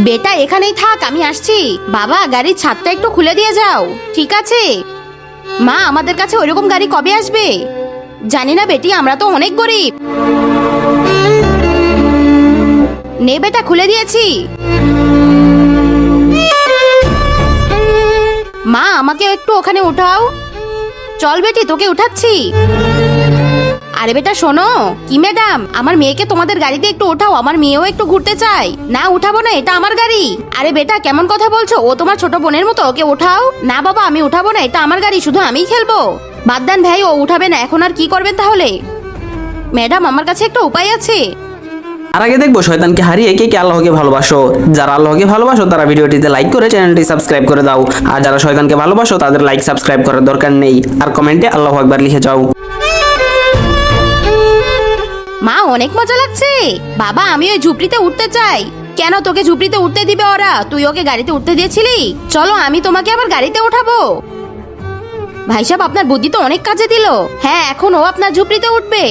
বেটা এখানেই থাক, আমি আসছি। বাবা গাড়ির ছাদটা একটু খুলে দিয়ে যাও। ঠিক আছে মা, আমাদের কাছে ওইরকম গাড়ি কবে আসবে? জানি না বেটি, আমরা তো অনেক গরিব। নে বেটা, খুলে দিয়েছি। মা আমাকে একটু ওখানে উঠাও। চল বেটি, তোকে উঠাচ্ছি। আরে বেটা শোনো। কি ম্যাডাম, আমার মেয়েকে তোমাদের গাড়িতে একটু ওঠাও, আমার মেয়েও একটু ঘুরতে চায়। না উঠাবো না, এটা আমার গাড়ি। আরে বেটা কেমন কথা বলছো, ও তোমার ছোট বোনের মতো, ওকে উঠাও। না বাবা, আমি উঠাবো না, এটা আমার গাড়ি, শুধু আমিই খেলবো। বাদ দেন ভাই, ও উঠাবে না। এখন আর কি করবেন তাহলে? ম্যাডাম আমার কাছে একটা উপায় আছে। আর আগে দেখবো শয়তানকে হারিয়ে কে কে আল্লাহকে ভালোবাসো। যারা আল্লাহকে ভালোবাসো তারা ভিডিওটিতে লাইক করে চ্যানেলটি সাবস্ক্রাইব করে দাও, আর যারা শয়তানকে ভালোবাসো তাদের লাইক সাবস্ক্রাইব করার দরকার নেই, আর কমেন্টে আল্লাহু আকবার লিখে যাও। মা অনেক মজা লাগছে। বাবা আমি ওই ঝুপড়িতে উঠতে চাই। কেন, তোকে ঝুপড়িতে উঠতে দিবে ওরা? তুই ওকে গাড়িতে উঠতে দিয়েছিলি? চলো আমি তোমাকে আবার গাড়িতে উঠাবো। ভাই সাহেব, আপনার বুদ্ধি তো অনেক কাজে দিল। হ্যাঁ, এখন ও আপনার ঝুপড়িতে উঠবে।